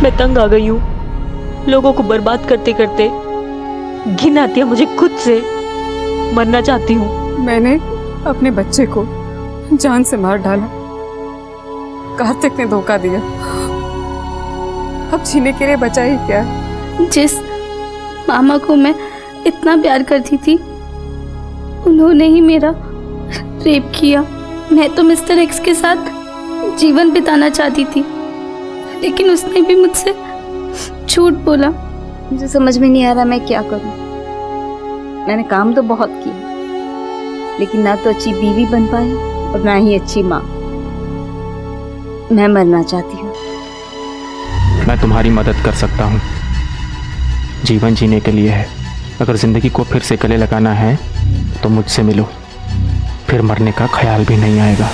मैं तंग आ गई हूँ। लोगों को बर्बाद करते करते घिन आती है मुझे खुद से। मरना चाहती हूँ। मैंने अपने बच्चे को जान से मार डाला। कार्तिक ने धोखा दिया। अब जीने के लिए बचा ही क्या? जिस मामा को मैं इतना प्यार करती थी उन्होंने ही मेरा रेप किया। मैं तो मिस्टर एक्स के साथ जीवन बिताना चाहती थी, लेकिन उसने भी मुझसे झूठ बोला। मुझे समझ में नहीं आ रहा मैं क्या करूं। मैंने काम तो बहुत किया, लेकिन ना तो अच्छी बीवी बन पाई और ना ही अच्छी माँ। मैं मरना चाहती हूँ। मैं तुम्हारी मदद कर सकता हूँ। जीवन जीने के लिए है। अगर जिंदगी को फिर से गले लगाना है तो मुझसे मिलो, फिर मरने का ख्याल भी नहीं आएगा।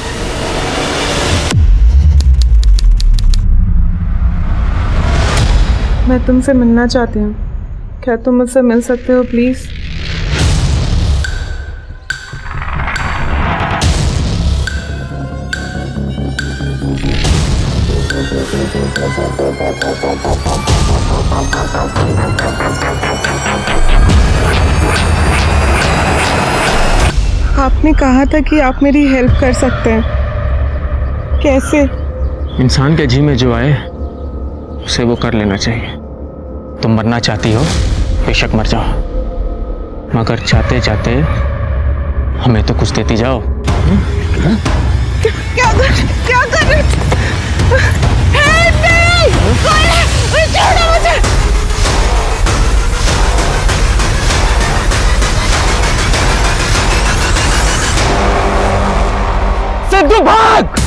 मैं तुमसे मिलना चाहती हूँ। क्या तुम मुझसे मिल सकते हो प्लीज? आपने कहा था कि आप मेरी हेल्प कर सकते हैं। कैसे? इंसान के जी में जो आए उसे वो कर लेना चाहिए। तुम मरना चाहती हो, बेशक मर जाओ, मगर चाहते चाहते हमें तो कुछ देती जाओ। क्या कर रहे? छोड़ो मुझे। सिद्धू भाग!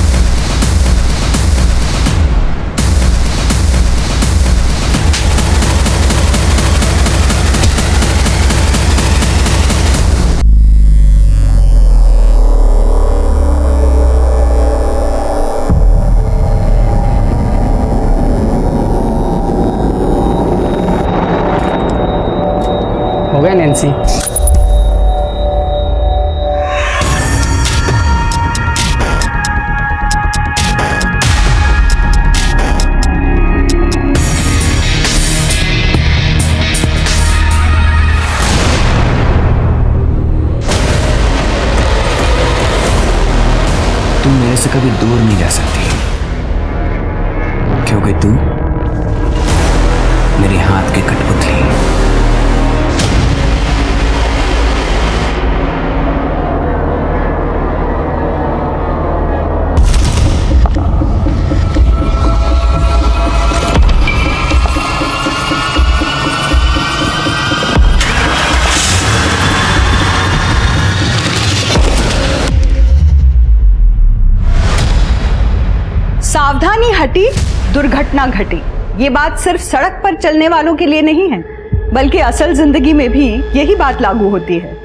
हो गया नैन्सी? तुम मेरे से कभी दूर नहीं जा सकती, क्योंकि तू मेरे हाथ की कठपुतली। सावधानी हटी, दुर्घटना घटी। ये बात सिर्फ सड़क पर चलने वालों के लिए नहीं है, बल्कि असल जिंदगी में भी यही बात लागू होती है।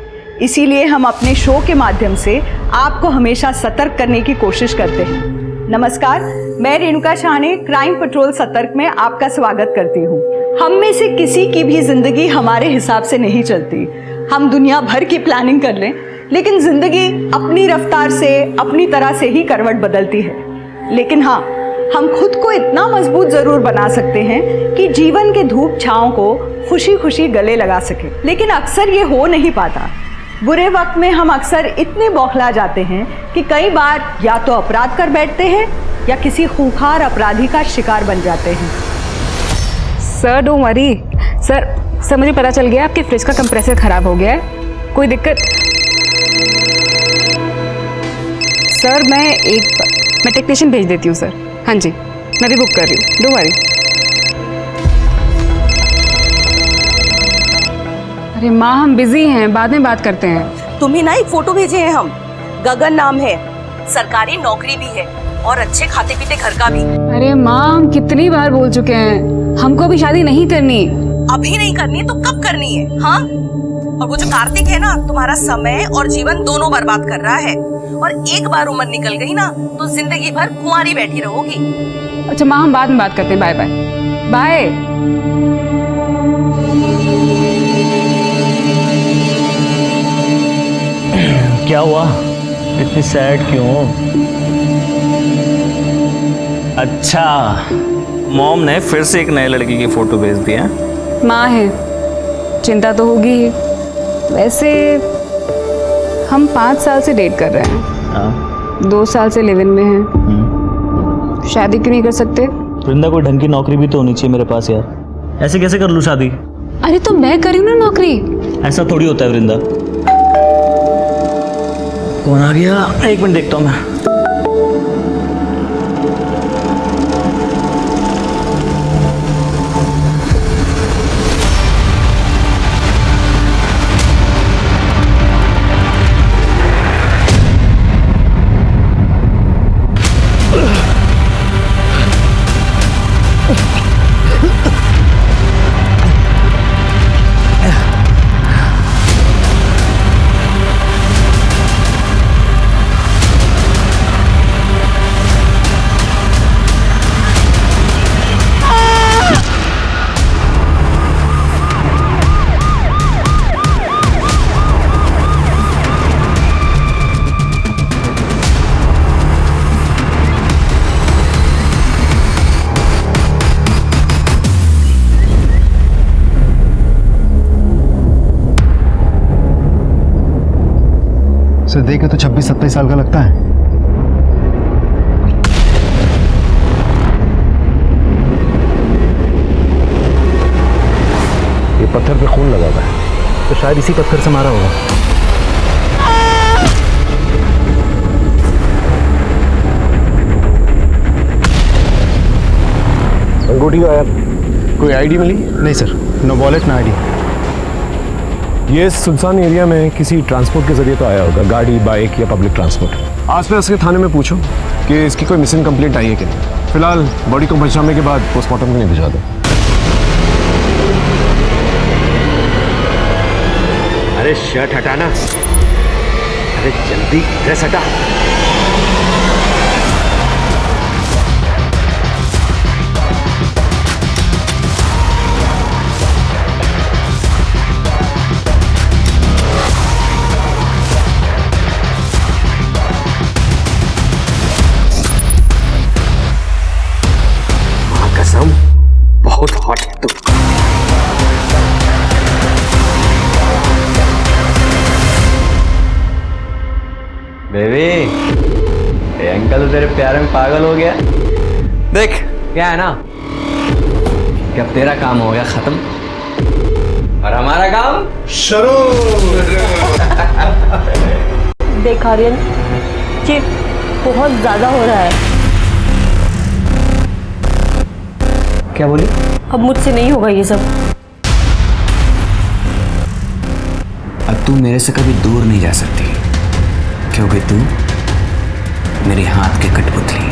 इसीलिए हम अपने शो के माध्यम से आपको हमेशा सतर्क करने की कोशिश करते हैं। नमस्कार, मैं रेणुका शाहने क्राइम पेट्रोल सतर्क में आपका स्वागत करती हूँ। हम में से किसी की भी जिंदगी हमारे हिसाब से नहीं चलती। हम दुनिया भर की प्लानिंग कर लें, लेकिन जिंदगी अपनी रफ्तार से, अपनी तरह से ही करवट बदलती है। लेकिन हाँ, हम खुद को इतना मजबूत जरूर बना सकते हैं कि जीवन के धूप छांव को खुशी खुशी गले लगा सके। लेकिन अक्सर ये हो नहीं पाता। बुरे वक्त में हम अक्सर इतने बौखला जाते हैं कि कई बार या तो अपराध कर बैठते हैं या किसी खूंखार अपराधी का शिकार बन जाते हैं। Sir don't worry. सर मुझे पता चल गया आपके फ्रिज का कंप्रेसर खराब हो गया है। कोई दिक्कत? सर मैं टेक्नीशियन भेज देती हूँ सर। हाँ जी, मैं भी बुक कर रही हूँ, डोंट वरी। अरे माँ, हम बिजी हैं, बाद में बात करते हैं। तुम्हें ना एक फोटो भेजे हैं हम। गगन नाम है, सरकारी नौकरी भी है और अच्छे खाते पीते घर का भी। अरे माँ, हम कितनी बार बोल चुके हैं, हमको अभी शादी नहीं करनी। अभी नहीं करनी तो कब करनी है? हाँ, और वो जो कार्तिक है ना, तुम्हारा समय और जीवन दोनों बर्बाद कर रहा है। और एक बार उम्र निकल गई ना तो जिंदगी भर कुंवारी बैठी रहोगी। अच्छा माँ, हम बाद में बात करते हैं। Bye bye bye. क्या हुआ? इतनी सैड क्यों? अच्छा, मॉम ने फिर से एक नए लड़की की फोटो भेज दी है। माँ है, चिंता तो होगी ही। वैसे हम 5 साल से डेट कर रहे हैं, 2 साल से लिव इन में हैं। शादी क्यों नहीं कर सकते? वृंदा कोई ढंग की नौकरी भी तो होनी चाहिए मेरे पास यार। ऐसे कैसे कर लूँ शादी? अरे तो मैं करी हूँ ना नौकरी। ऐसा थोड़ी होता है वृंदा। कौन आ गया? 1 मिनट देखता हूँ मैं। से देखे तो 26-27 साल का लगता है। ये पत्थर पे खून लगा हुआ है, तो शायद इसी पत्थर से मारा होगा। अंगूठी आया, कोई आईडी मिली? नहीं सर, नो वॉलेट ना आईडी। ये सुनसान एरिया में किसी ट्रांसपोर्ट के जरिए तो आया होगा, गाड़ी, बाइक या पब्लिक ट्रांसपोर्ट। आसपास के थाने में पूछो कि इसकी कोई मिसिंग कंप्लेंट आई है कि नहीं। फिलहाल बॉडी को बचाने के बाद पोस्टमार्टम के लिए भिजवा दो। अरे शर्ट हटाना, अरे जल्दी ड्रेस हटा। बहुत हॉट है तू। बेबी, अंकल तो तेरे प्यार में पागल हो गया। देख क्या है ना कि अब तेरा काम हो गया खत्म और हमारा काम शुरू। देख आर्यन, ये बहुत ज्यादा हो रहा है। क्या बोली? अब मुझसे नहीं होगा ये सब। अब तू मेरे से कभी दूर नहीं जा सकती, क्योंकि तू मेरे हाथ की कठपुतली।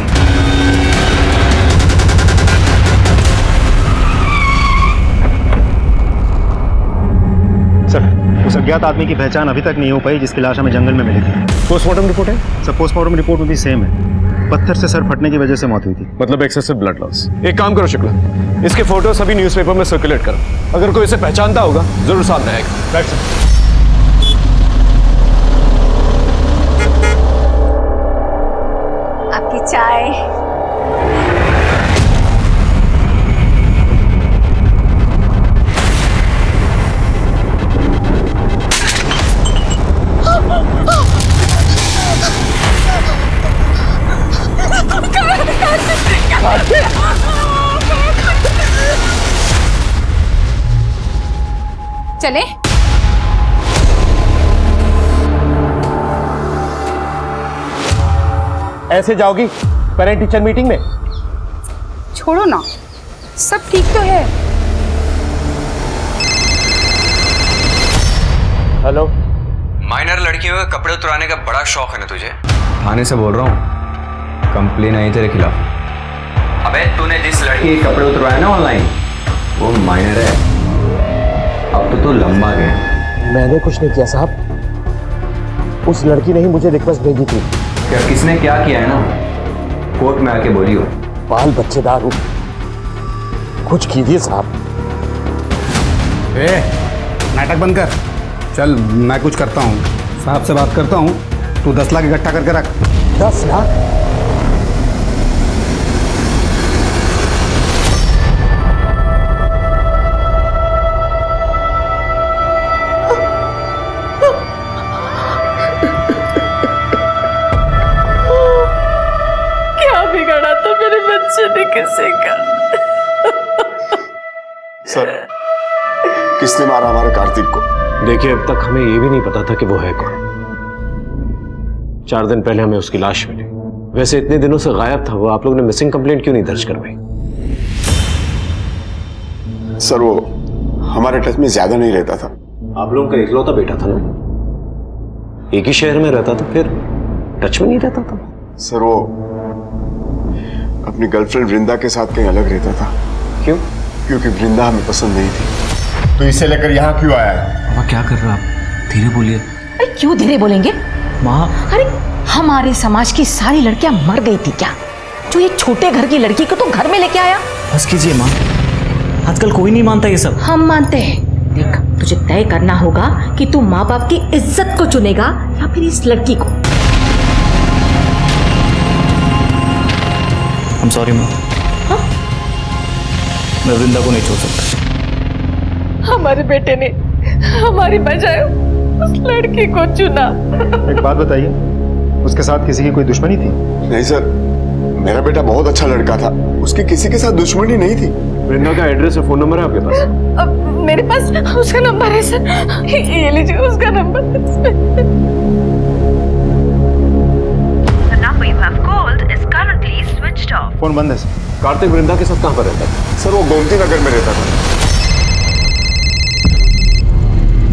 सर, उस अज्ञात आदमी की पहचान अभी तक नहीं हो पाई जिसकी लाश हमें जंगल में मिली थी। पोस्टमार्टम रिपोर्ट है? सर, पोस्टमार्टम रिपोर्ट में भी सेम है, पत्थर से सर फटने की वजह से मौत हुई थी। मतलब एक्सेसिव ब्लड लॉस। एक काम करो शुक्ला, इसके फोटो सभी न्यूज़पेपर में सर्कुलेट करो। अगर कोई इसे पहचानता होगा जरूर सामने आएगा। Right sir. आपकी चाय। चले? ऐसे जाओगी पेरेंट टीचर मीटिंग में? छोड़ो ना, सब ठीक तो है। हेलो। माइनर लड़कियों के कपड़े उतराने का बड़ा शौक है ना तुझे? थाने से बोल रहा हूँ, कंप्लेन आई तेरे खिलाफ। अबे तूने जिस लड़की के कपड़े उतरवाए ना ऑनलाइन, वो माइनर है। अब तो तू लंबा गया। मैंने कुछ नहीं किया साहब, उस लड़की ने ही मुझे रिक्वेस्ट भेजी थी। क्या किसने क्या किया है ना, कोर्ट में आके बोलियो। बाल बच्चेदार हूँ, कुछ कीजिए साहब। नाटक बंद कर, चल मैं कुछ करता हूँ, साहब से बात करता हूँ। तू 10 लाख इकट्ठा करके रख। 10 लाख? बसेगा। सर, किसने मारा हमारे कार्तिक को? देखिए, अब तक हमें ये भी नहीं पता था कि वो है कौन। 4 दिन पहले हमें उसकी लाश मिली। वैसे इतने दिनों से गायब था वो, आप लोगों ने मिसिंग कंप्लेंट क्यों नहीं दर्ज करवाई? सर, वो हमारे टच में ज्यादा नहीं रहता था। आप लोगों का इकलौता बेटा था ना, एक ही शहर में रहता था, फिर टच में नहीं रहता था? सर, वो अपनी गर्लफ्रेंड वृंदा के साथ कहीं अलग रहता था। क्यों? क्योंकि वृंदा हमें पसंद नहीं थी। तो इसे लेकर यहाँ क्यों आया है? पापा क्या कर रहे हो आप? धीरे बोलिए। अरे क्यों धीरे बोलेंगे माँ? अरे हमारे समाज की सारी लड़कियां मर गई थी क्या, जो एक छोटे घर की लड़की को तो घर में लेके आया? बस कीजिए माँ, आजकल कोई नहीं मानता ये सब। हम मानते हैं। देख, तुझे तय करना होगा कि तू माँ बाप की इज्जत को चुनेगा या फिर इस लड़की को। I'm sorry माँ, मैं वृंदा को नहीं छोड़ सकता। हमारे बेटे ने हमारी बजाय उस लड़की को चुना। एक बात बताइए, उसके साथ किसी की कोई दुश्मनी थी? नहीं सर, मेरा बेटा बहुत अच्छा लड़का था, उसकी किसी के साथ दुश्मनी नहीं थी। वृंदा का एड्रेस और फोन नंबर है आपके पास? मेरे पास उसका नंबर है सर, ये लीजिए उसका नंबर। फोन बंद है सर। कार्तिक वृंदा के साथ कहाँ पर रहता था? सर, वो गोमती नगर में रहता था।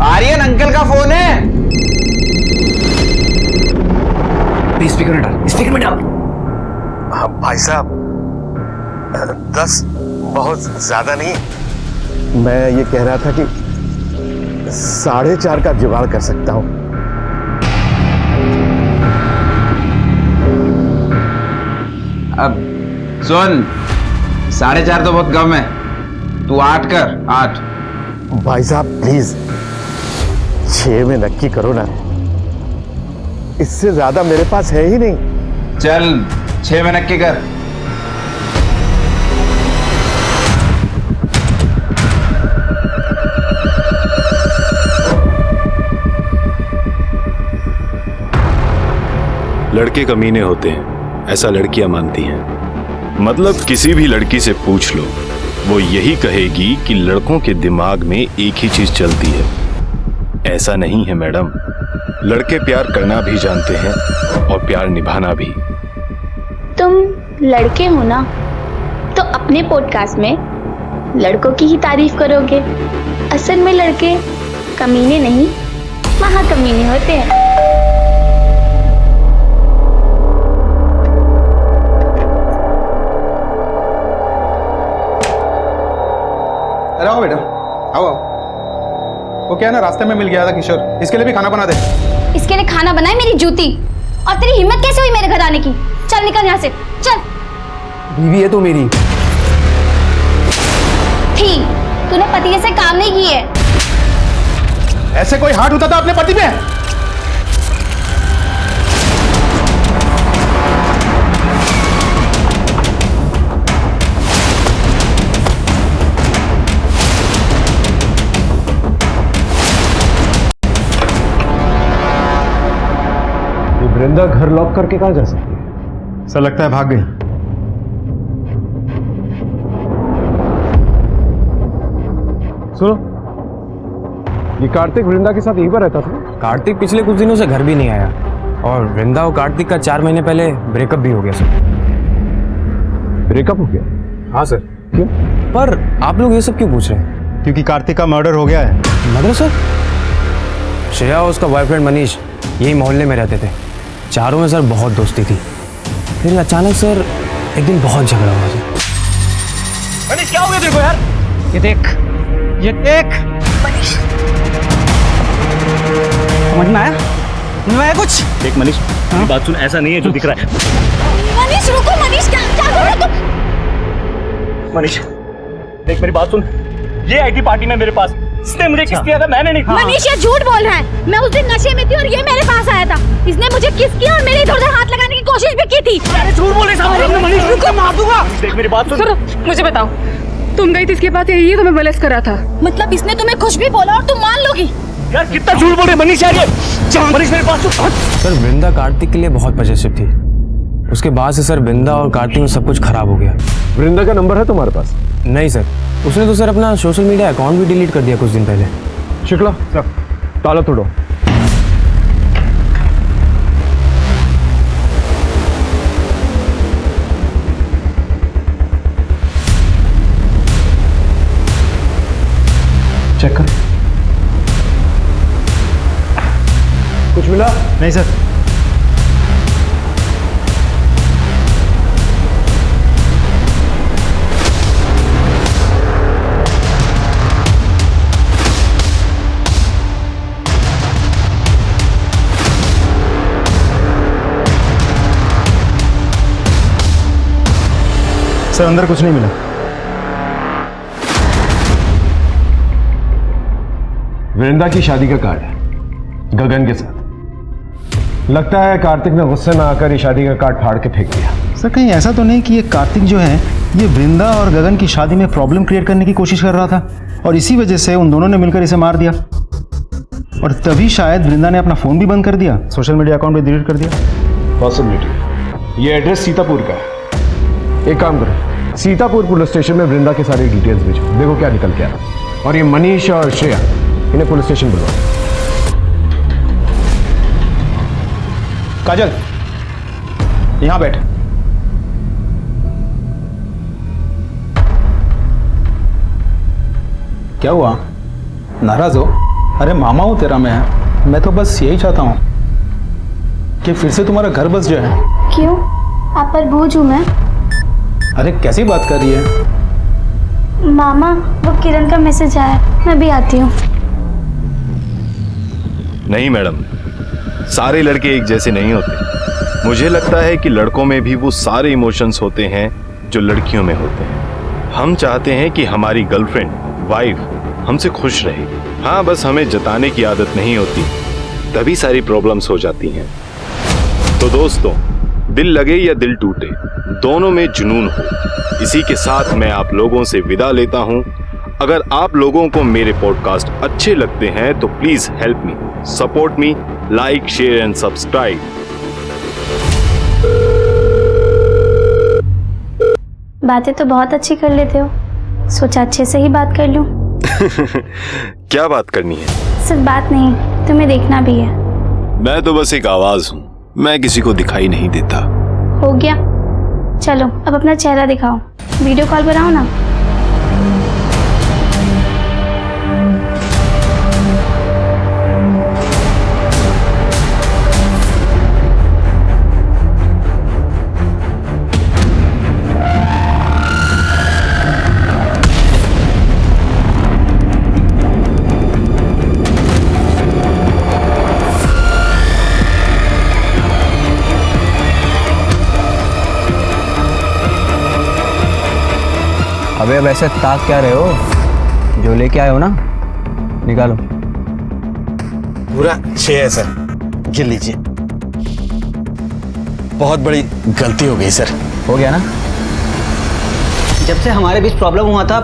आर्यन अंकल का फोन है। स्पीकर में डाल, स्पीकर में डाल। हाँ भाई साहब, 10 बहुत ज्यादा नहीं। मैं ये कह रहा था कि 4.5 का जुगाड़ कर सकता हूँ। अब सुन, 4.5 तो बहुत कम है, तू 8 कर, 8। भाई साहब प्लीज 6 में नक्की करो ना, इससे ज्यादा मेरे पास है ही नहीं। चल 6 में नक्की कर। लड़के कमीने होते हैं, ऐसा लड़कियां मानती हैं। मतलब किसी भी लड़की से पूछ लो, वो यही कहेगी कि लड़कों के दिमाग में एक ही चीज चलती है। ऐसा नहीं है मैडम, लड़के प्यार करना भी जानते हैं और प्यार निभाना भी। तुम लड़के हो ना, तो अपने पॉडकास्ट में लड़कों की ही तारीफ करोगे। असल में लड़के कमीने नहीं, महाकमीने होते हैं। अरे आओ बेटा, आओ आओ। वो क्या है ना, रास्ते में मिल गया था किशोर, इसके लिए भी खाना बना दे। इसके लिए खाना बनाए मेरी जूती, और तेरी हिम्मत कैसे हुई मेरे घर आने की? चल निकल यहाँ से, चल। बीवी है तो मेरी थी, तूने पति जैसे काम नहीं किए। ऐसे कोई हाथ उठाता अपने पति पे? वृंदा घर लॉक करके कहाँ जा सकती है? सर लगता है भाग गई। सुनो, ये कार्तिक वृंदा के साथ यहीं पर रहता था? कार्तिक पिछले कुछ दिनों से घर भी नहीं आया, और वृंदा और कार्तिक का 4 महीने पहले ब्रेकअप भी हो गया सर। ब्रेकअप हो गया? हाँ सर। क्यों? पर आप लोग ये सब क्यों पूछ रहे हैं? क्योंकि कार्तिक का मर्डर हो गया है। Murder sir? श्रेया और उसका बॉयफ्रेंड मनीष यही मोहल्ले में रहते थे, चारों में सर बहुत दोस्ती थी। फिर अचानक सर एक दिन बहुत झगड़ा हुआ सर। मनीष क्या हो गया तेरे को यार? ये देख, ये देख। मनीष, समझ में आया? समझ में आया कुछ? देख मनीष, मेरी बात सुन, ऐसा नहीं है जो दिख रहा है। मनीष रुको, मनीष क्या कर रहे हो तुम? मनीष देख मेरी बात सुन, ये आई थी पार्टी में मेरे पास, इसने मुझे किस किया था, मैंने नहीं। मनीष ये झूठ बोल रहा है, मैं उस दिन नशे में थी और ये मेरे पास आया था। इसने मुझे किस किया और मेरे इधर-उधर हाथ लगाने की कोशिश भी की थी। अरे झूठ बोल रही है मनीष, रुको मार दूंगा। देख मेरी बात सुन। मुझे बताओ, तुम गई थी इसके पास, ये तुम्हें बलस करा था? मतलब इसने तुम्हें कुछ भी बोला और तुम मान लोगी? यार कितना झूठ बोल रहे मनीष यार ये। मनीष मेरी बात सुन। सर वृंदा कार्तिक के लिए बहुत पॉजिटिव थी, उसके बाद से सर वृंदा और कार्तिक में सब कुछ खराब हो गया। वृंदा का नंबर है तुम्हारे पास? नहीं सर, उसने तो सर अपना सोशल मीडिया अकाउंट भी डिलीट कर दिया कुछ दिन पहले। शुक्ला सर, ताला तोड़ो। चेक कर। कुछ मिला? नहीं सर। सर अंदर कुछ नहीं मिला। वृंदा की शादी का कार्ड है गगन के साथ। लगता है कार्तिक ने गुस्से में आकर ये शादी का कार्ड फाड़ के फेंक दिया। सर कहीं ऐसा तो नहीं कि ये कार्तिक जो है ये वृंदा और गगन की शादी में प्रॉब्लम क्रिएट करने की कोशिश कर रहा था और इसी वजह से उन दोनों ने मिलकर इसे मार दिया और तभी शायद वृंदा ने अपना फ़ोन भी बंद कर दिया, सोशल मीडिया अकाउंट भी डिलीट कर दिया। पॉसिबिलिटी। ये एड्रेस सीतापुर का है। एक काम करो, सीतापुर पुलिस स्टेशन में वृंदा के सारे डिटेल्स भेजो, देखो क्या निकल के आ रहा। और ये मनीष और श्रेया इन्हें पुलिस स्टेशन बुलवाओ। काजल यहां बैठ। क्या हुआ, नाराज हो? अरे मामा हूं तेरा मैं तो बस यही चाहता हूं कि फिर से तुम्हारा घर बस जाए। क्यों, आप पर बोझ हूं मैं? अरे कैसी बात कर रही है? मामा वो किरण का मैसेज आया, मैं भी आती हूँ। नहीं मैडम, सारे लड़के एक जैसे नहीं होते। मुझे लगता है कि लड़कों में भी वो सारे इमोशंस होते हैं जो लड़कियों में होते हैं। हम चाहते हैं कि हमारी गर्लफ्रेंड, वाइफ हमसे खुश रहे। हाँ, बस हमें जताने की आदत नहीं होती, तभी सारी प्रॉब्लम्स हो जाती हैं। तो दोस्तों, दिल लगे या दिल टूटे, दोनों में जुनून हो। इसी के साथ मैं आप लोगों से विदा लेता हूं। अगर आप लोगों को मेरे पॉडकास्ट अच्छे लगते हैं तो please help me, support me, like, share and subscribe. बातें तो बहुत अच्छी कर लेते हो, सोचा अच्छे से ही बात कर लूं। क्या बात करनी है? सिर्फ बात नहीं, तुम्हें देखना भी है। मैं तो बस एक आवाज हूँ, मैं किसी को दिखाई नहीं देता। हो गया, चलो अब अपना चेहरा दिखाओ, वीडियो कॉल बनाओ ना। अबे अब ऐसे ताक क्या रहे हो, जो लेके आए हो ना निकालो। पूरा 6 है सर, गिन लीजिए। बहुत बड़ी गलती हो गई सर। हो गया ना? जब से हमारे बीच प्रॉब्लम हुआ था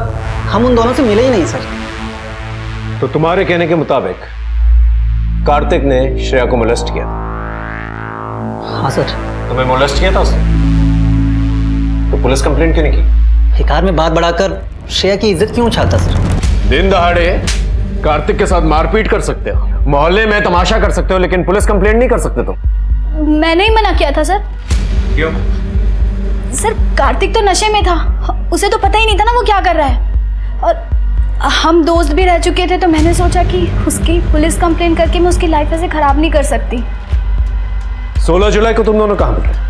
हम उन दोनों से मिले ही नहीं सर। तो तुम्हारे कहने के मुताबिक कार्तिक ने श्रेया को मोलेस्ट किया? हाँ सर। तुम्हें मोलेस्ट किया था उसने? तो पुलिस कंप्लेंट क्यों नहीं की? हिकार में बात बढ़ाकर श्रेया की इज्जत क्यों उछालता सर? दिन दहाड़े कार्तिक के साथ मारपीट कर सकते हो, मोहल्ले में तमाशा कर सकते हो, लेकिन पुलिस कंप्लेंट नहीं कर सकते तुम। मैंने ही मना किया था सर। क्यों? सर कार्तिक तो नशे में था, उसे तो पता ही नहीं था ना वो क्या कर रहा है, और हम दोस्त भी रह चुके थे, तो मैंने सोचा कि उसकी पुलिस कंप्लेंट करके मैं उसकी लाइफ ऐसे खराब नहीं कर सकती। 16 जुलाई को तुम दोनों कहाँ मिले?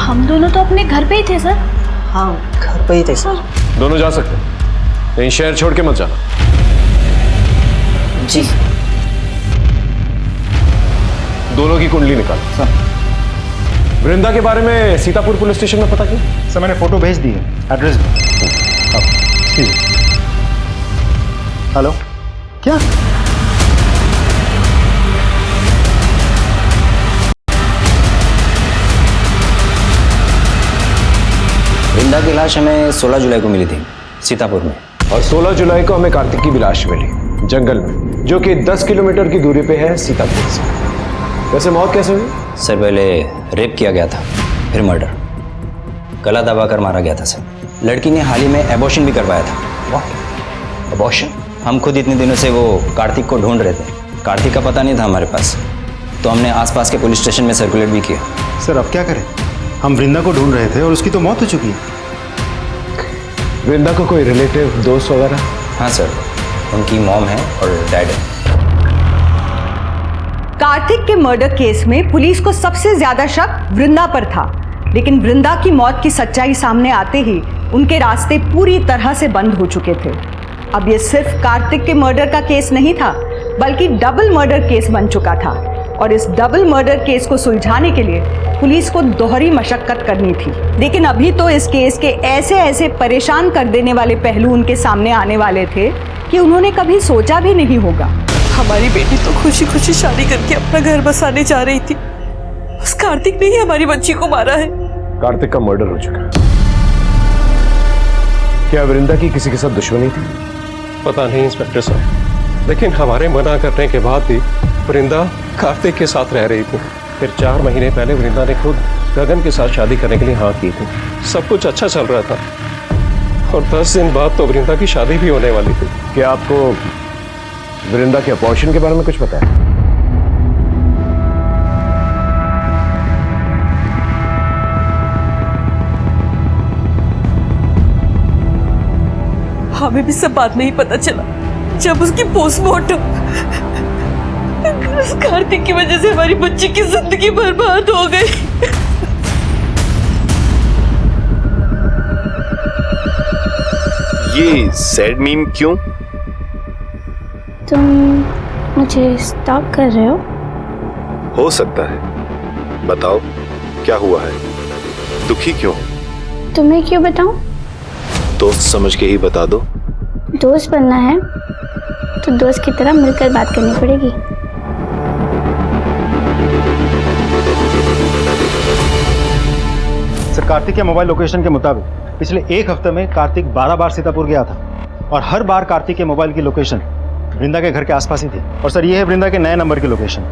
हम दोनों तो अपने घर पे ही थे सर। हाँ घर पे ही थे सर। दोनों जा सकते हैं, लेकिन शहर छोड़ के मत जाना। जी। दोनों की कुंडली निकालो सर। वृंदा के बारे में सीतापुर पुलिस स्टेशन में पता किया? सर मैंने फोटो भेज दी है, एड्रेस। हेलो, क्या? वृंदा की लाश हमें 16 जुलाई को मिली थी सीतापुर में, और 16 जुलाई को हमें कार्तिक की भी लाश मिली जंगल में, जो कि 10 किलोमीटर की दूरी पे है सीतापुर से। वैसे मौत कैसे हुई? सर पहले रेप किया गया था, फिर मर्डर, गला दबाकर मारा गया था सर। लड़की ने हाल ही में एबॉर्शन भी करवाया था। वाह, एबॉर्शन? हम खुद इतने दिनों से वो कार्तिक को ढूंढ रहे थे। कार्तिक का पता नहीं था हमारे पास, तो हमने आसपास के पुलिस स्टेशन में सर्कुलेट भी किया। सर अब क्या करें, हम वृंदा को ढूंढ रहे थे और उसकी तो मौत हो चुकी है। वृंदा को कोई रिलेटिव, दोस्त वगैरह? हाँ सर, उनकी मॉम है और डैड है। कार्तिक के मर्डर केस में पुलिस को सबसे ज्यादा शक वृंदा पर था, लेकिन वृंदा की मौत की सच्चाई सामने आते ही उनके रास्ते पूरी तरह से बंद हो चुके थे। अब ये सिर्फ कार्तिक के मर्डर का केस नहीं था, बल्कि डबल मर्डर केस बन चुका था, और इस डबल मर्डर केस को सुलझाने के लिए पुलिस को दोहरी मशक्कत करनी थी। लेकिन अभी तो इस केस के ऐसे ऐसे परेशान कर देने वाले पहलू उनके सामने आने वाले थे कि उन्होंने कभी सोचा भी नहीं होगा। हमारी बेटी तो खुशी खुशी शादी करके अपना घर बसाने जा रही थी, उस कार्तिक ने ही हमारी बच्ची को मारा है। कार्तिक का मर्डर हो चुका है। क्या वृंदा की किसी के साथ दुश्मनी थी? पता नहीं इंस्पेक्टर साहब, लेकिन हमारे मना करने के बाद भी वृंदा कार्तिक के साथ रह रही थी। फिर 4 महीने पहले वृंदा ने खुद गगन के साथ शादी करने के लिए हाँ की थी। सब कुछ अच्छा चल रहा था, और 10 दिन बाद तो वृंदा की शादी भी होने वाली थी। क्या आपको वृंदा के अपॉर्शन के बारे में कुछ पता है? हमें भी सब बात नहीं पता चला जब उसकी पोस्टमार्टम। उस कार्तिक की वजह से हमारी बच्ची की जिंदगी बर्बाद हो गई। ये सैड मीम क्यों? तुम मुझे स्टॉक कर रहे हो? हो सकता है, बताओ क्या हुआ है, दुखी क्यों? तुम्हें क्यों बताऊं? दोस्त समझ के ही बता दो। दोस्त बनना है तो दोस्त की तरह मिलकर बात करनी पड़ेगी। सर कार्तिक के मोबाइल लोकेशन के मुताबिक पिछले 1 हफ्ते में कार्तिक 12 बार सीतापुर गया था, और हर बार कार्तिक के मोबाइल की लोकेशन वृंदा के घर के आसपास ही थी। और सर ये है वृंदा के नए नंबर की लोकेशन।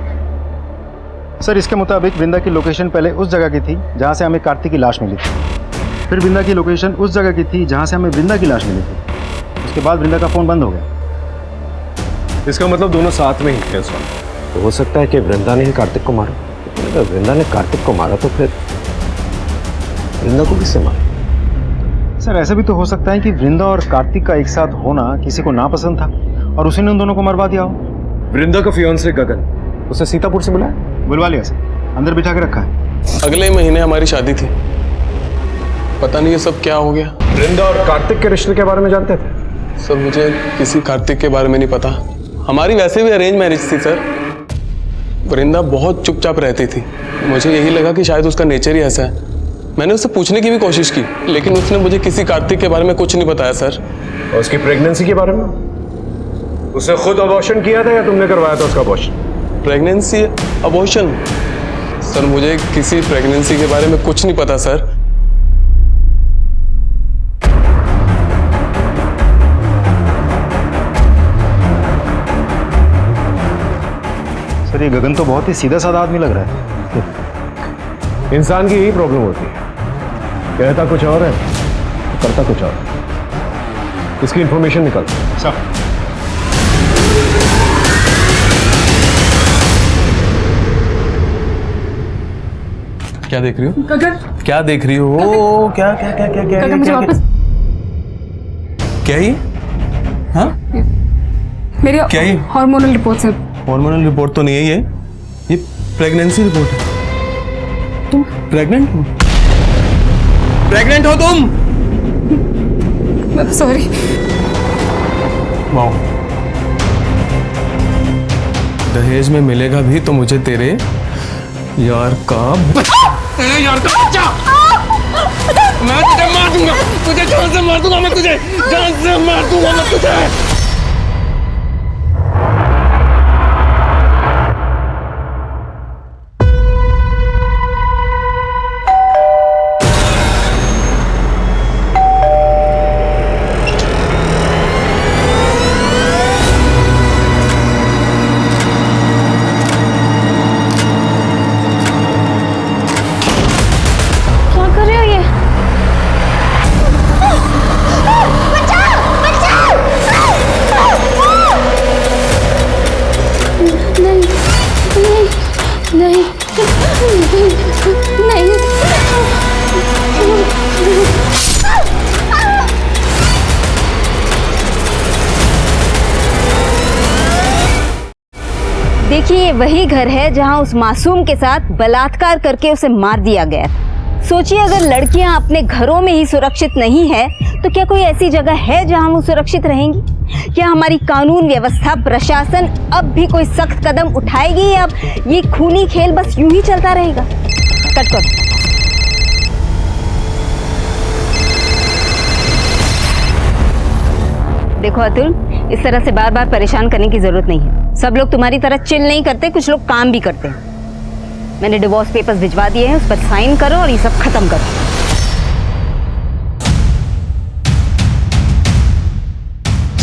सर इसके मुताबिक वृंदा की लोकेशन पहले उस जगह की थी जहाँ से हमें कार्तिक की लाश मिली थी, फिर वृंदा की लोकेशन उस जगह की थी जहाँ से हमें वृंदा की लाश मिली थी। उसके बाद वृंदा का फ़ोन बंद हो गया। इसका मतलब दोनों साथ में ही थे उस वक्त। तो हो सकता है कि वृंदा ने ही कार्तिक को मारा। अगर वृंदा ने कार्तिक को मारा तो फिर वृंदा को किससे मारा? सर ऐसा भी तो हो सकता है कि वृंदा और कार्तिक का एक साथ होना किसी को नापसंद था और उसी ने उन दोनों को मरवा दिया हो। वृंदा का फियांसे गगन, उसे सीतापुर से बुलाया? बुलवा लिया सर, अंदर बिठा के रखा है। अगले महीने हमारी शादी थी, पता नहीं ये सब क्या हो गया। वृंदा और कार्तिक के रिश्ते के बारे में जानते थे? सर मुझे किसी कार्तिक के बारे में नहीं पता। हमारी वैसे भी अरेंज मैरिज थी सर। वृंदा बहुत चुपचाप रहती थी, मुझे यही लगा कि शायद उसका नेचर ही ऐसा है। मैंने उससे पूछने की भी कोशिश की, लेकिन उसने मुझे किसी कार्तिक के बारे में कुछ नहीं बताया सर। और उसकी प्रेगनेंसी के बारे में? उसने खुद अबॉर्शन किया था या तुमने करवाया था उसका अबॉर्शन? Pregnancy, abortion? सर मुझे किसी प्रेगनेंसी के बारे में कुछ नहीं पता सर। सर ये गगन तो बहुत ही सीधा साधा आदमी लग रहा है। इंसान की यही प्रॉब्लम होती है, कहता कुछ और है, करता कुछ और। इसकी इंफॉर्मेशन निकाल। सर क्या देख रही हो? गगन, क्या देख रही हो? क्या क्या क्या क्या क्या गगन मुझे वापस। क्या ये? हाँ मेरी क्या ये? हार्मोनल रिपोर्ट्स हैं। हार्मोनल रिपोर्ट तो नहीं है ये प्रेगनेंसी रिपोर्ट है। तुम प्रेग्नेंट हो? प्रेग्नेंट हो तुम? सॉरी। वाओ, दहेज में मिलेगा भी तो मुझे तेरे यार का तेरे यार का बच्चा मैं तुझे मार दूंगा, तुझे जान से मार दूंगा, मैं तुझे जान से मार दूंगा मैं तुझे। देखिए ये वही घर है जहां उस मासूम के साथ बलात्कार करके उसे मार दिया गया। सोचिए अगर लड़कियां अपने घरों में ही सुरक्षित नहीं है तो क्या कोई ऐसी जगह है जहां वो सुरक्षित रहेंगी? क्या हमारी कानून व्यवस्था प्रशासन अब भी कोई सख्त कदम उठाएगी या अब ये खूनी खेल बस यूं ही चलता रहेगा? कट करो। देखो अतुल, इस तरह से बार बार परेशान करने की जरूरत नहीं है। सब लोग तुम्हारी तरह चिल नहीं करते, कुछ लोग काम भी करते हैं। मैंने डिवोर्स पेपर्स भिजवा दिए हैं, उस पर साइन करो और ये सब खत्म करो।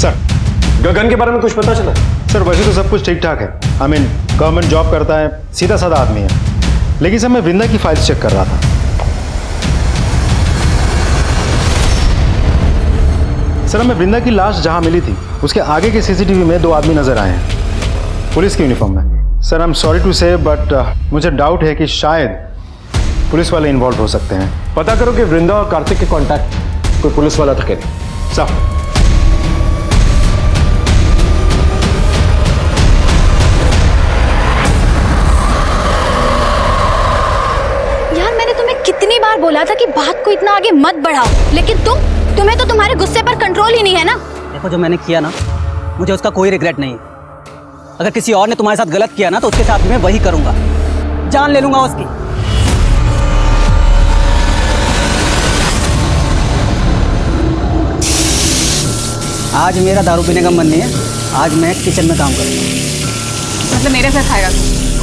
सर, गगन के बारे में कुछ पता चला? सर वैसे तो सब कुछ ठीक ठाक है। आई मीन गवर्नमेंट जॉब करता है, सीधा साधा आदमी है। लेकिन सर मैं वृंदा की फाइल्स चेक कर रहा था। सर हमें वृंदा की लाश जहां मिली थी उसके आगे के सीसीटीवी में 2 आदमी नजर आए हैं, पुलिस की यूनिफॉर्म में। Sir I am sorry to say but मुझे डाउट है कि शायद पुलिस वाले इन्वॉल्व हो सकते हैं। पता करो कि वृंदा और कार्तिक के कांटेक्ट कोई पुलिस वाला था क्या? साहब यार मैंने तुम्हें कितनी बार बोला था कि बात को इतना आगे मत बढ़ाओ, लेकिन तुम्हें तो तुम्हारे गुस्से पर कंट्रोल ही नहीं है ना। देखो जो मैंने किया ना, मुझे उसका कोई रिग्रेट नहीं है। अगर किसी और ने तुम्हारे साथ गलत किया ना तो उसके साथ मैं वही करूंगा, जान ले लूंगा उसकी। आज मेरा दारू पीने का मन नहीं है, आज मैं किचन में काम करूंगा। मतलब मेरे साथ खाएगा?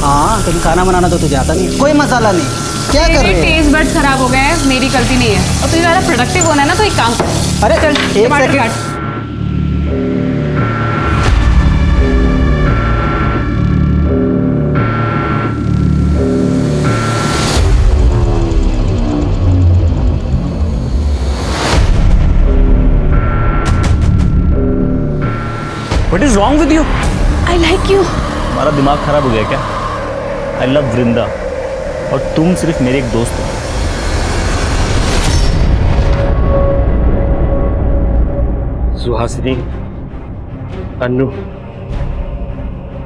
हाँ, क्योंकि खाना बनाना तो तुझे आता नहीं, कोई मसाला नहीं। क्या कर रही है? टेस्ट बड्स खराब हो गए हैं, मेरी गलती नहीं है। और तुझे ज़्यादा प्रोडक्टिव होना है ना तो एक काम कर। अरे चल एक टमाटर काट। What is wrong with you? I like you. तुम्हारा दिमाग खराब हो गया क्या? I love वृंदा और तुम सिर्फ मेरे एक दोस्त हो। सुहासिनी, अन्नू,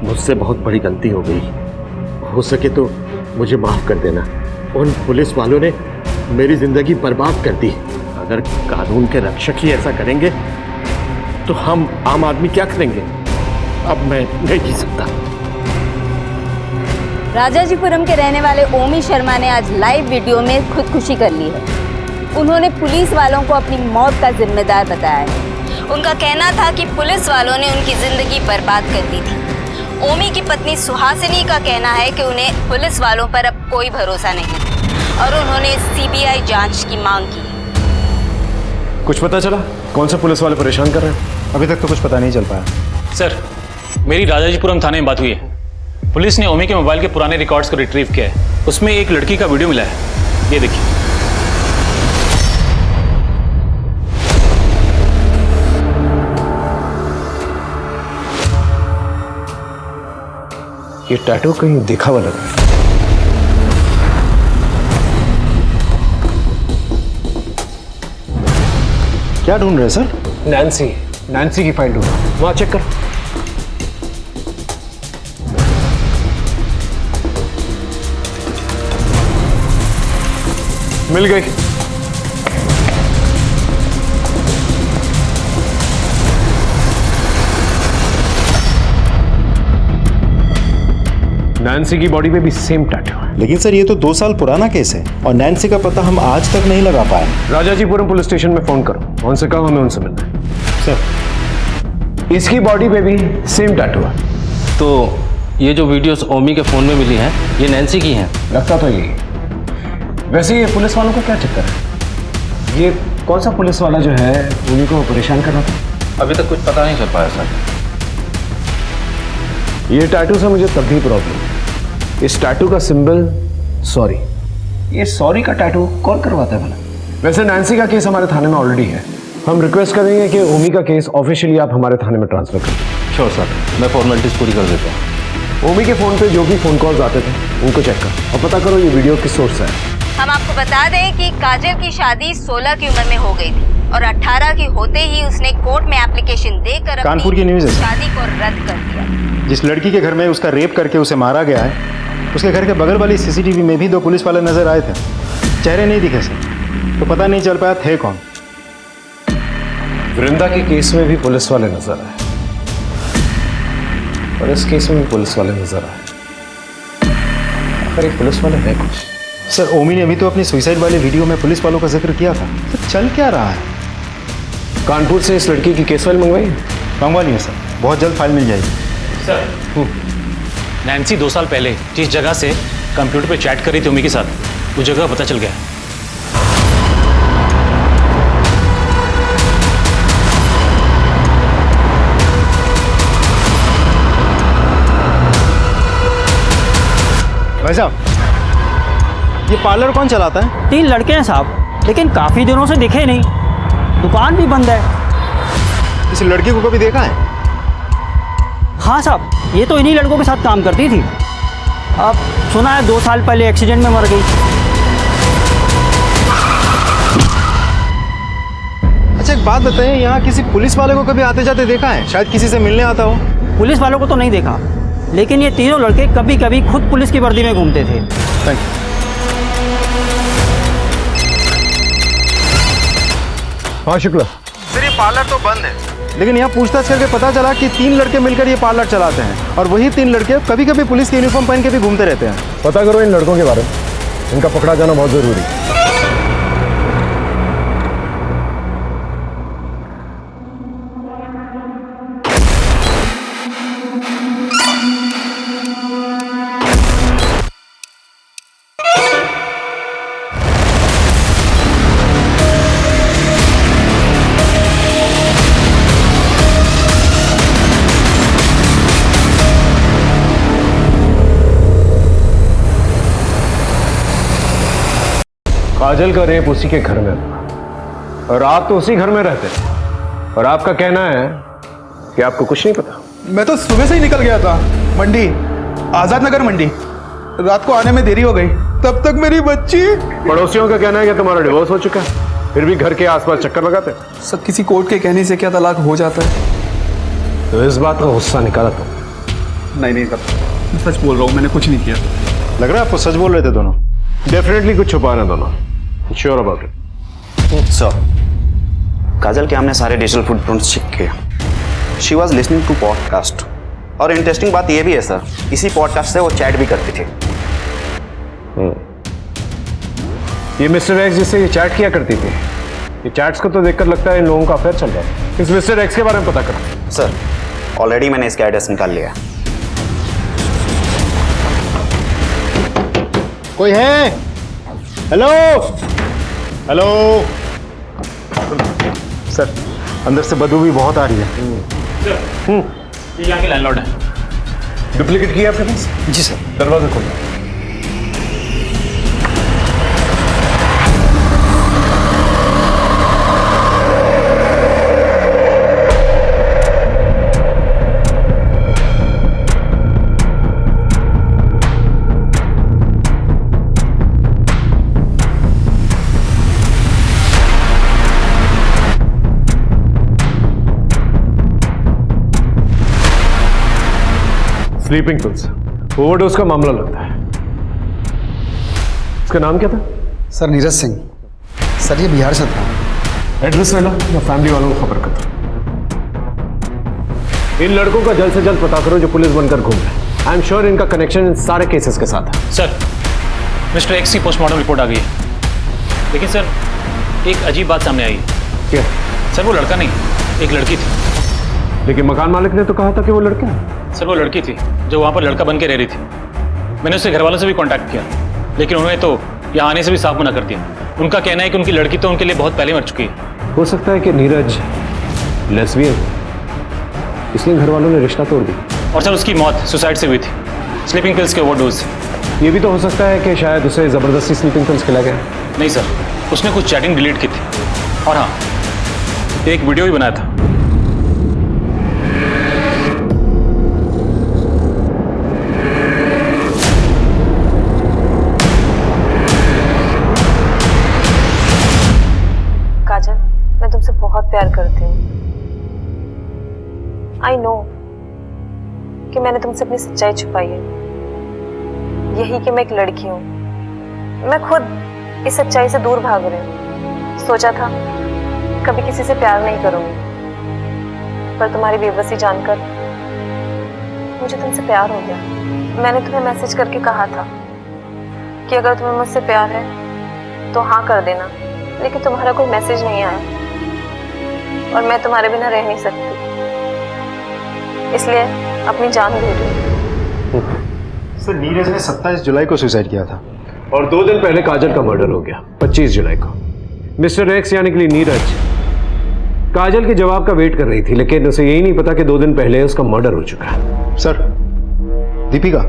मुझसे बहुत बड़ी गलती हो गई। हो सके तो मुझे माफ कर देना। उन पुलिस वालों ने मेरी जिंदगी बर्बाद कर दी। अगर कानून के रक्षक ही ऐसा करेंगे तो हम आम आदमी क्या करेंगे? अब मैं नहीं जी सकता। राजाजीपुरम के रहने वाले ओमी शर्मा ने आज लाइव वीडियो में खुदकुशी कर ली है। उन्होंने पुलिस वालों को अपनी मौत का जिम्मेदार बताया है। उनका कहना था कि पुलिस वालों ने उनकी जिंदगी बर्बाद कर दी थी। ओमी की पत्नी सुहासिनी का कहना है कि उन्हें पुलिस वालों पर अब कोई भरोसा नहीं और उन्होंने सीबीआई जांच की मांग की। कुछ पता चला कौन सा पुलिस वाले परेशान कर रहे हैं? अभी तक तो कुछ पता नहीं चल पाया। सर, मेरी राजाजीपुरम थाने में बात हुई है। पुलिस ने ओमी के मोबाइल के पुराने रिकॉर्ड्स को रिट्रीव किया है। उसमें एक लड़की का वीडियो मिला है, ये देखिए। ये टैटू कहीं देखा हुआ लग रहा है। क्या ढूंढ रहे हैं सर? नैन्सी की फाइल ढूंढ रहा हूं। वहां चेक कर। मिल गई। नैन्सी की बॉडी पे भी सेम टैटू है। लेकिन सर ये तो 2 साल पुराना केस है और नैन्सी का पता हम आज तक नहीं लगा पाए। राजाजीपुरम पुलिस स्टेशन में फोन करो, उनसे कहो हमें उनसे मिलना है। सर इसकी बॉडी पे भी सेम टैटू है। तो ये जो वीडियोस ओमी के फोन में मिली हैं, ये नैन्सी की हैं? लगता तो यही। वैसे ये पुलिस वालों को क्या चक्कर है? ये कौन सा पुलिस वाला जो है उन्हीं को परेशान कर रहा था? अभी तक कुछ पता नहीं चल पाया सर। ये टैटू से मुझे तब भी प्रॉब्लम है। इस टैटू का सिंबल सॉरी। ये सॉरी का टैटू कौन करवाता है भला? वैसे नैन्सी का केस हमारे थाने में ऑलरेडी है। हम रिक्वेस्ट करेंगे कि ओमी का केस ऑफिशियली आप हमारे थाने में ट्रांसफर करें। श्योर सर, मैं फॉर्मेलिटीज पूरी कर देता हूँ। ओमी के फोन पे जो भी फोन कॉल्स आते थे उनको चेक करो और पता करो ये वीडियो किस सोर्स से है। हम आपको बता दें कि काजल की शादी 16 की उम्र में हो गई थी और 18 की होते ही उसने कोर्ट में एप्लीकेशन देकर कानपुर की न्यूज़ है। शादी को रद्द कर दिया। जिस लड़की के घर में उसका रेप करके उसे मारा गया है, उसके घर के बगल वाली सीसीटीवी में भी 2 पुलिस वाले नजर आए थे। चेहरे नहीं दिखे सर, तो पता नहीं चल पाया थे कौन। वृंदा के केस में भी पुलिस वाले नजर आए और इस केस में भी पुलिस वाले नजर आए। आखिर ये पुलिस वाले हैं कुछ? सर ओमी ने अभी तो अपनी सुसाइड वाले वीडियो में पुलिस वालों का जिक्र किया था, तो चल क्या रहा है? कानपुर से इस लड़की की केस फाइल मंगवाई? मंगवा ली है सर, बहुत जल्द फाइल मिल जाएगी। सर नैन्सी 2 साल पहले जिस जगह से कंप्यूटर पे चैट कर रही थी ओमी के साथ, वो जगह पता चल गया। भाई साहब, ये पार्लर कौन चलाता है? 3 लड़के हैं साहब, लेकिन काफी दिनों से दिखे नहीं, दुकान भी बंद है। इस लड़की को कभी देखा है? हाँ साहब, ये तो इन्हीं लड़कों के साथ काम करती थी। अब सुना है 2 साल पहले एक्सीडेंट में मर गई। अच्छा एक बात बताइए, यहाँ किसी पुलिस वाले को कभी आते जाते देखा है? शायद किसी से मिलने आता हो। पुलिस वालों को तो नहीं देखा, लेकिन ये तीनों लड़के कभी कभी खुद पुलिस की वर्दी में घूमते थे। Thank you. हाँ शुक्ला। सर ये पार्लर तो बंद है, लेकिन यहाँ पूछताछ करके पता चला कि 3 लड़के मिलकर ये पार्लर चलाते हैं और वही 3 लड़के कभी कभी पुलिस की यूनिफॉर्म पहन के भी घूमते रहते हैं। पता करो इन लड़कों के बारे में, इनका पकड़ा जाना बहुत जरूरी है। काजल का रेप उसी के घर में हुआ और आप तो उसी घर में रहते थे, और आपका कहना है कि आपको कुछ नहीं पता। मैं तो सुबह से ही निकल गया था मंडी, आजाद नगर मंडी। रात को आने में देरी हो गई, तब तक मेरी बच्ची। पड़ोसियों का कहना है कि तुम्हारा डिवोर्स हो चुका है, फिर भी घर के आसपास चक्कर लगाते। सब किसी कोर्ट के कहने से क्या तलाक हो जाता है? तो इस बात का गुस्सा निकाला तुम? नहीं मैं सच बोल रहा हूँ, मैंने कुछ नहीं किया। लग रहा है आपको सच बोल रहे थे दोनों। डेफिनेटली कुछ छुपा ना दोनों। Sure about it? Sir, Kajal के हमने सारे डिजिटल फुटप्रिंट्स चेक किए। She was listening to podcast, और इंटरेस्टिंग बात यह भी है सर, इसी पॉडकास्ट से वो चैट भी करती थी। ये मिस्टर एक्स जिससे ये चैट किया करती थी, ये चैट्स को तो देखकर लगता है इन लोगों का अफेयर चल रहा है। इस मिस्टर एक्स के बारे में पता करो। सर ऑलरेडी मैंने इसका एड्रेस निकाल लिया। कोई है? हेलो हेलो सर, अंदर से बदबू भी बहुत आ रही है। ये यहाँ के लैंडलॉर्ड है। डुप्लीकेट किया आपके पास? जी सर। दरवाजा खोलो। स्लीपिंग पिल्स, ओवरडोज का मामला लगता है। इसका नाम क्या था? सर नीरज सिंह। सर ये बिहार से था। एड्रेस ले लो, मैं फैमिली वालों को खबर करता हूँ। इन लड़कों का जल्द से जल्द पता करो जो पुलिस बनकर घूम रहे हैं। आई एम श्योर इनका कनेक्शन इन सारे केसेस के साथ है। सर मिस्टर एक्स की पोस्टमार्टम रिपोर्ट आ गई है, लेकिन सर एक अजीब बात सामने आई है। क्या? सर वो लड़का नहीं, एक लड़की थी। लेकिन मकान मालिक ने तो कहा था कि वो लड़का है। सर वो लड़की थी जो वहाँ पर लड़का बन के रह रही थी। मैंने उसके घर वालों से भी कांटेक्ट किया, लेकिन उन्होंने तो यहाँ आने से भी साफ मना कर दिया। उनका कहना है कि उनकी लड़की तो उनके लिए बहुत पहले मर चुकी है। हो सकता है कि नीरज लेस्बियन, इसलिए घर वालों ने रिश्ता तोड़ दिया। और सर उसकी मौत सुसाइड से हुई थी, स्लीपिंग पिल्स के ओवरडोज। ये भी तो हो सकता है कि शायद उसे जबरदस्ती स्लीपिंग पिल्स खिलाया गया। नहीं सर, उसने कुछ चैटिंग डिलीट की थी, और हाँ एक वीडियो भी बनाया था। काजल, मैं तुमसे बहुत प्यार करती हूँ। आई नो कि क्योंकि मैंने तुमसे अपनी सच्चाई छुपाई है, यही कि मैं एक लड़की हूँ। मैं खुद इस सच्चाई से दूर भाग रही हूँ। सोचा था कभी किसी से प्यार नहीं करूंगी, पर तुम्हारी बेबसी जानकर मुझे तुमसे प्यार हो गया। मैंने तुम्हें मैसेज करके कहा था कि अगर तुम्हें मुझसे प्यार है तो हाँ कर देना, लेकिन तुम्हारा कोई मैसेज नहीं आया और मैं तुम्हारे बिना रह नहीं सकती, इसलिए अपनी जान दे रही हूँ। सर नीरज ने 27 जुलाई को सुसाइड किया था और 2 दिन पहले काजल का मर्डर हो गया 25 जुलाई को। मिस्टर एक्स यानी कि नीरज काजल के जवाब का वेट कर रही थी, लेकिन उसे यही नहीं पता कि 2 दिन पहले उसका मर्डर हो चुका है। सर दीपिका,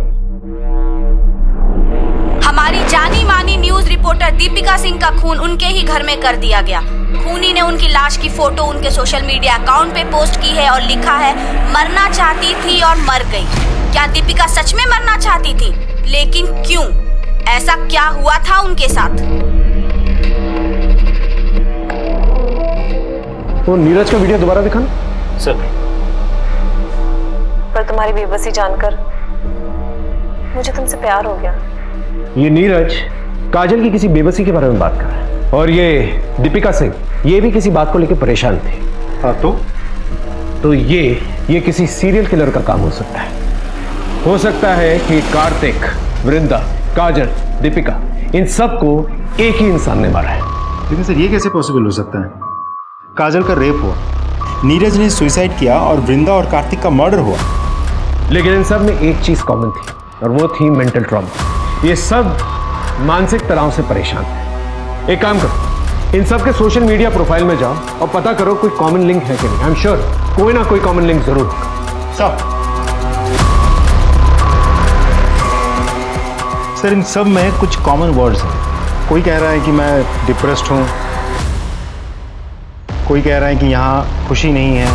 हमारी जानी मानी न्यूज रिपोर्टर दीपिका सिंह का खून उनके ही घर में कर दिया गया। खूनी ने उनकी लाश की फोटो उनके सोशल मीडिया अकाउंट पे पोस्ट की है और लिखा है, मरना चाहती थी और मर गई। क्या दीपिका सच में मरना चाहती थी? लेकिन क्यों? ऐसा क्या हुआ था उनके साथ? वो नीरज का वीडियो दोबारा दिखाना। सर, पर तुम्हारी बेबसी जानकर मुझे तुमसे प्यार हो गया। ये नीरज काजल की किसी बेबसी के बारे में बात कर रहा है और ये दीपिका सिंह ये भी किसी बात को लेकर परेशान थे। हाँ तो ये किसी सीरियल किलर का काम हो सकता है। हो सकता है कि कार्तिक, वृंदा, काजल, दीपिका इन सबको एक ही इंसान ने मारा है। लेकिन सर ये कैसे पॉसिबल हो सकता है? काजल का रेप हुआ, नीरज ने सुसाइड किया और वृंदा और कार्तिक का मर्डर हुआ। लेकिन इन सब में एक चीज कॉमन थी और वो थी मेंटल ट्रॉमा। ये सब मानसिक तनाव से परेशान थे। एक काम करो, इन सब के सोशल मीडिया प्रोफाइल में जाओ और पता करो कोई कॉमन लिंक है कि नहीं। आई एम श्योर कोई ना कोई कॉमन लिंक जरूर होगा। सर इन सब में कुछ कॉमन वर्ड्स हैं। कोई कह रहा है कि मैं डिप्रेस्ड हूँ, कोई कह रहा है कि यहाँ खुशी नहीं है,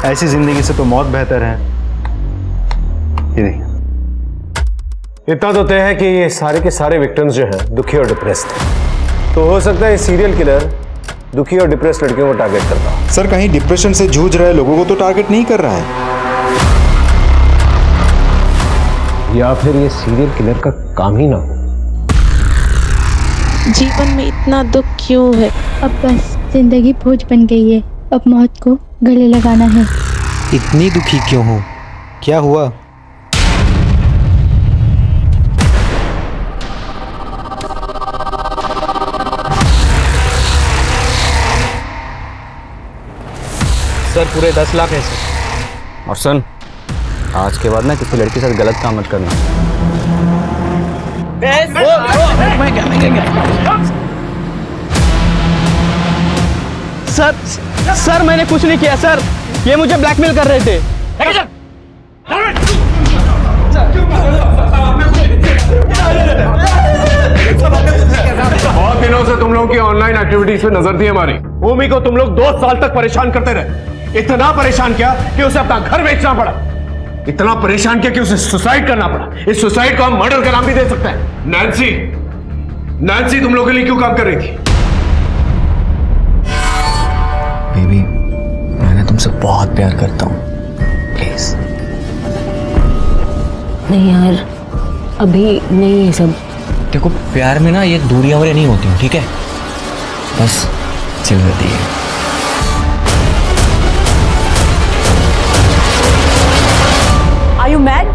ऐसी जिंदगी से तो मौत बेहतर है। ये देखिए, इतना तो तय है कि ये सारे के सारे विक्टिम्स जो हैं दुखी और डिप्रेस्ड हैं। तो हो सकता है ये सीरियल किलर दुखी और डिप्रेस्ड लड़कियों को टारगेट करता हो। सर कहीं डिप्रेशन से जूझ रहे लोगों को तो टारगेट नहीं कर रहा है, या फिर ये सीरियल किलर का काम ही ना हो। जीवन में इतना दुख क्यों है? अब बस जिंदगी बोझ बन गई है, अब मौत को गले लगाना है। इतनी दुखी क्यों हो? क्या हुआ? सर पूरे 10 लाख है सर। और सुन, आज के बाद ना किसी लड़की के साथ गलत काम मत करना। सर मैंने कुछ नहीं किया सर, ये मुझे ब्लैकमेल कर रहे थे। बहुत दिनों से तुम लोगों की ऑनलाइन एक्टिविटीज पे नजर थी हमारी। भूमि को तुम लोग 2 साल तक परेशान करते रहे। इतना परेशान किया कि उसे अपना घर बेचना पड़ा, इतना परेशान किया कि उसे सुसाइड करना पड़ा। इस सुसाइड को हम मर्डर का नाम भी दे सकते हैं। नैन्सी तुम लोगों के लिए क्यों काम कर रही थी? बेबी मैं तुमसे बहुत प्यार करता हूँ, प्लीज। नहीं यार, अभी नहीं ये सब। देखो प्यार में ना ये दूरियां वगैरह नहीं होती, ठीक है? बस चिल रहती है। Are you mad?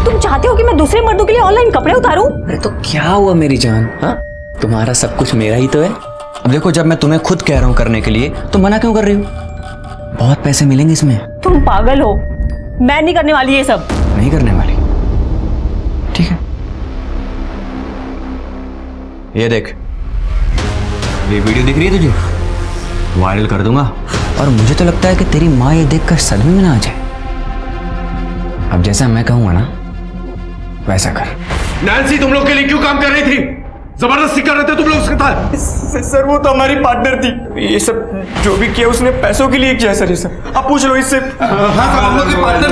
तुम चाहते हो कि मैं दूसरे मर्दों के लिए ऑनलाइन कपड़े उतारूं? अरे तो क्या हुआ मेरी जान? हाँ, तुम्हारा सब कुछ मेरा ही तो है। अब देखो जब मैं तुम्हें खुद कह रहा हूँ करने के लिए तो मना क्यों कर रही हो? बहुत पैसे मिलेंगे इसमें। तुम पागल हो, मैं नहीं करने वाली ये सब। नहीं करने वाली? ठीक है, ये देख, ये वीडियो दिख रही है तुझे? वायरल कर दूंगा और मुझे तो लगता है कि तेरी माँ ये देखकर सदमे में ना आ जाए। अब जैसा मैं कहूंगा ना वैसा कर। नैन्सी तुम लोग के लिए क्यों काम कर रही थी? जबरदस्ती कर रहे थे तुम लोग उसके साथ? सर वो तो हमारी पार्टनर थी, ये सब जो भी किया उसने पैसों के लिए किया सर। ये सब आप पूछ लो इससे। हम लोग की पार्टनर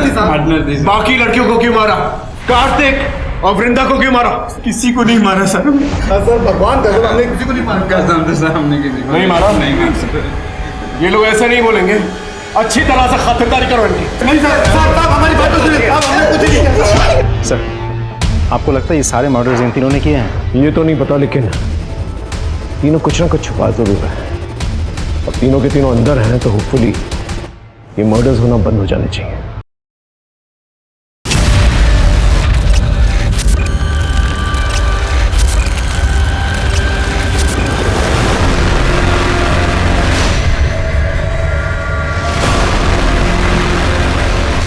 थी। बाकी लड़कियों को क्यों मारा? कार्तिक और वृंदा को क्यों मारा? किसी को नहीं मारा सर। सर भगवान कसम, हमने किसी को नहीं मारा। कसम से सर, हमने किसी को नहीं मारा। नहीं मारा। ये लोग ऐसा नहीं बोलेंगे अच्छी तरह से खातिरदारी करो इनकी। नहीं सर, साहब हमारी बात तो सुनिए। साहब हमने कुछ नहीं किया। सर, आपको लगता है ये सारे मर्डर्स इन तीनों ने किए हैं? ये तो नहीं पता, लेकिन तीनों कुछ ना कुछ छुपा जरूर है। अब तीनों के तीनों अंदर हैं तो होपफुली ये मर्डर्स होना बंद हो जाने चाहिए।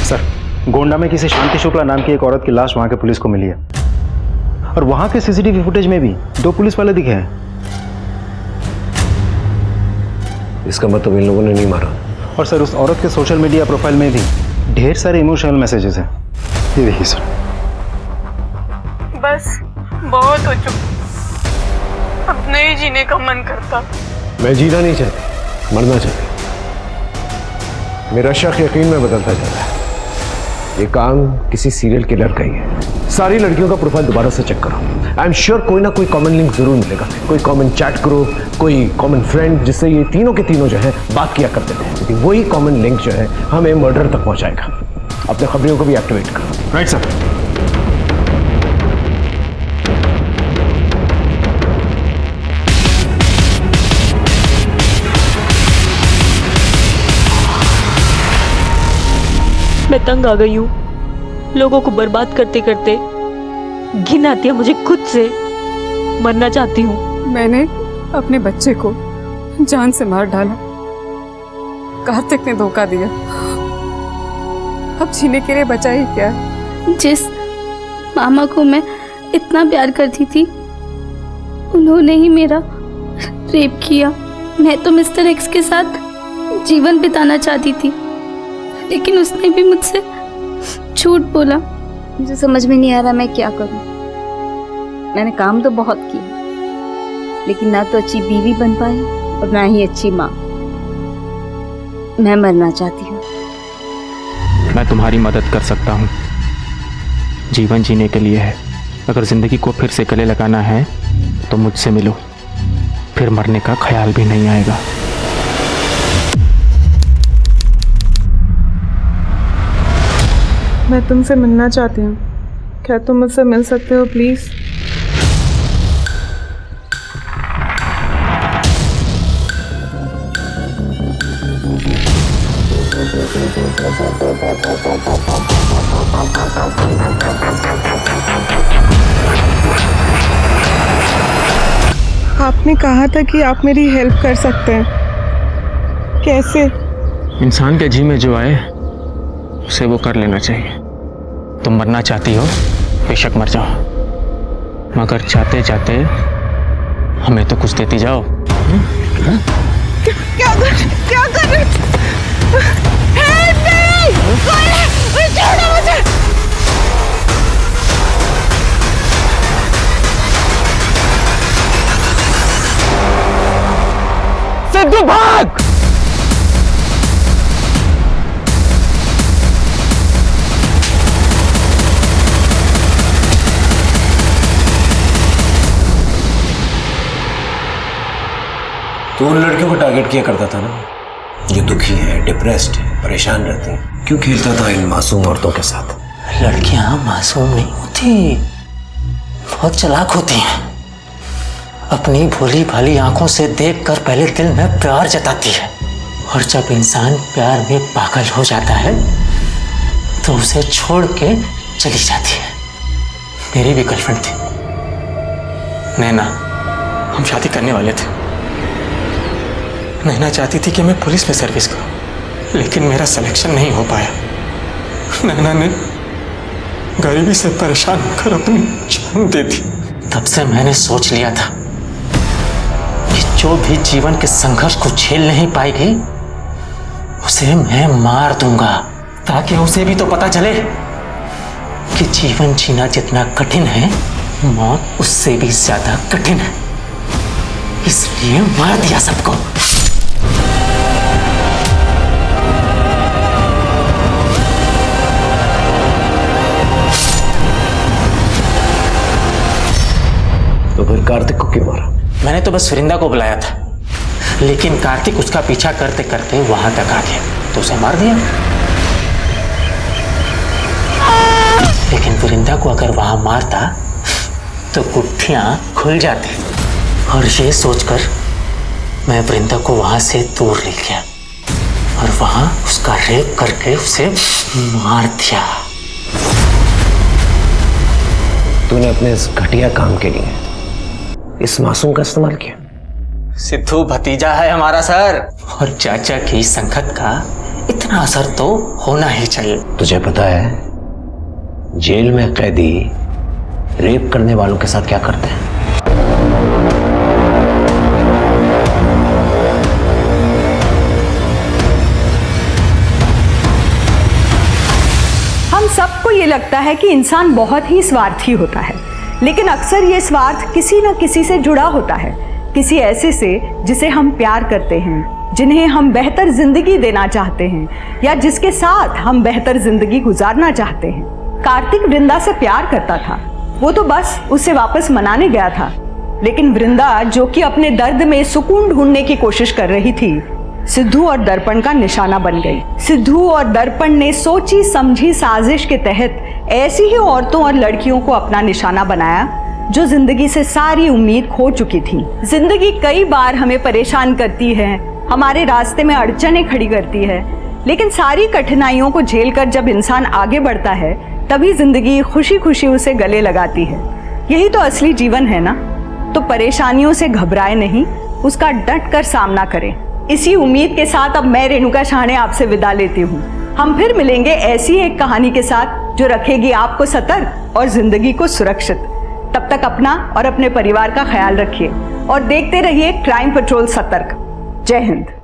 सर, गोंडा में किसी शांति शुक्ला नाम की एक औरत की लाश वहां के पुलिस को मिली है और वहां के सीसीटीवी फुटेज में भी 2 पुलिस वाले दिखे हैं। इसका मतलब इन लोगों ने नहीं मारा। और सर, उस औरत के सोशल मीडिया प्रोफाइल में भी ढेर सारे इमोशनल मैसेजेस हैं। ये देखिए सर। बस बहुत हो चुका, अब नहीं जीने का मन करता। मैं जीना नहीं चाहती, मरना चाहती। मेरा शक यकीन में बदलता जा रहा है। ये काम किसी सीरियल किलर का ही है। सारी लड़कियों का प्रोफाइल दोबारा से चेक करो। आई एम श्योर कोई ना कोई कॉमन लिंक जरूर मिलेगा, कोई कॉमन चैट ग्रुप, कोई कॉमन फ्रेंड, जिससे ये तीनों के तीनों जो है बात किया करते थे। क्योंकि वही कॉमन लिंक जो है हमें मर्डर तक पहुंचाएगा। अपने खबरियों को भी एक्टिवेट करो। Right sir. मैं तंग आ गई हूँ लोगों को बर्बाद करते करते। घिन आती है मुझे खुद से, मरना चाहती हूँ। मैंने अपने बच्चे को जान से मार डाला, कार्तिक ने धोखा दिया। अब जीने के लिए बचा ही क्या? जिस मामा को मैं इतना प्यार करती थी, उन्होंने ही मेरा रेप किया। मैं तो मिस्टर एक्स के साथ जीवन बिताना चाहती थी, लेकिन उसने भी मुझसे झूठ बोला। मुझे समझ में नहीं आ रहा मैं क्या करूं। मैंने काम तो बहुत किया, लेकिन ना तो अच्छी बीवी बन पाई और ना ही अच्छी माँ। मैं मरना चाहती हूँ। मैं तुम्हारी मदद कर सकता हूँ। जीवन जीने के लिए है। अगर जिंदगी को फिर से गले लगाना है तो मुझसे मिलो, फिर मरने का ख्याल भी नहीं आएगा। मैं तुमसे मिलना चाहती हूँ, क्या तुम मुझसे मिल सकते हो प्लीज? आपने कहा था कि आप मेरी हेल्प कर सकते हैं, कैसे? इंसान के जी में जो आए उसे वो कर लेना चाहिए। तुम मरना चाहती हो, बेशक मर जाओ, मगर चाहते चाहते हमें तो कुछ देती जाओ। क्या कर रहे? छोड़ो मुझे। सिद्धू भाग! तो उन लड़कियों को टारगेट किया करता था ना, जो दुखी है, डिप्रेस्ड है, परेशान रहती हैं। क्यों खेलता था इन मासूम औरतों के साथ? लड़कियां मासूम नहीं होती, बहुत चालाक होती हैं। अपनी भोली भाली आंखों से देखकर पहले दिल में प्यार जताती है, और जब इंसान प्यार में पागल हो जाता है तो उसे छोड़ के चली जाती है। मेरी भी गर्लफ्रेंड थी नैना, हम शादी करने वाले थे। नैना चाहती थी कि मैं पुलिस में सर्विस करूं, लेकिन मेरा सिलेक्शन नहीं हो पाया। नैना ने गरीबी से परेशान होकर अपनी जान दे दी। तब से मैंने सोच लिया था कि जो भी जीवन के संघर्ष को झेल नहीं पाएगी उसे मैं मार दूंगा, ताकि उसे भी तो पता चले कि जीवन जीना जितना कठिन है, मौत उससे भी ज्यादा कठिन है। इसलिए मार दिया सबको। तो फिर कार्तिक को क्यों मारा? मैंने तो बस वृंदा को बुलाया था, लेकिन कार्तिक उसका पीछा करते करते वहां तक आ गया। तो उसे मार दिया। लेकिन वृंदा को अगर वहां मारता तो गुत्थियां खुल जाती, और ये सोचकर मैं वृंदा को वहां से दूर ले गया और वहां उसका रेप करके उसे मार दिया। तूने अपने इस घटिया काम के लिए इस मासूम का इस्तेमाल किया। सिद्धू भतीजा है हमारा सर, और चाचा की संगत का इतना असर तो होना ही चाहिए। तुझे पता है जेल में कैदी रेप करने वालों के साथ क्या करते हैं? हम सबको ये लगता है कि इंसान बहुत ही स्वार्थी होता है, लेकिन अक्सर ये स्वार्थ किसी न किसी से जुड़ा होता है, किसी ऐसे से जिसे हम प्यार करते हैं, जिन्हें हम बेहतर जिंदगी देना चाहते हैं या जिसके साथ हम बेहतर जिंदगी गुजारना चाहते हैं। कार्तिक वृंदा से प्यार करता था, वो तो बस उसे वापस मनाने गया था, लेकिन वृंदा जो कि अपने दर्द में सुकून ढूंढने की कोशिश कर रही थी, सिद्धू और दर्पण का निशाना बन गई। सिद्धू और दर्पण ने सोची समझी साजिश के तहत ऐसी ही औरतों और लड़कियों को अपना निशाना बनाया जो जिंदगी से सारी उम्मीद खो चुकी थी। जिंदगी कई बार हमें परेशान करती है, हमारे रास्ते में अड़चनें खड़ी करती है, लेकिन सारी कठिनाइयों को झेलकर जब इंसान आगे बढ़ता है तभी जिंदगी खुशी खुशी उसे गले लगाती है। यही तो असली जीवन है ना। तो परेशानियों से घबराए नहीं, उसका डट कर सामना करें। इसी उम्मीद के साथ अब मैं रेणुका शाहने आपसे विदा लेती हूँ। हम फिर मिलेंगे ऐसी एक कहानी के साथ जो रखेगी आपको सतर्क और जिंदगी को सुरक्षित। तब तक अपना और अपने परिवार का ख्याल रखिए और देखते रहिए क्राइम पेट्रोल सतर्क। जय हिंद।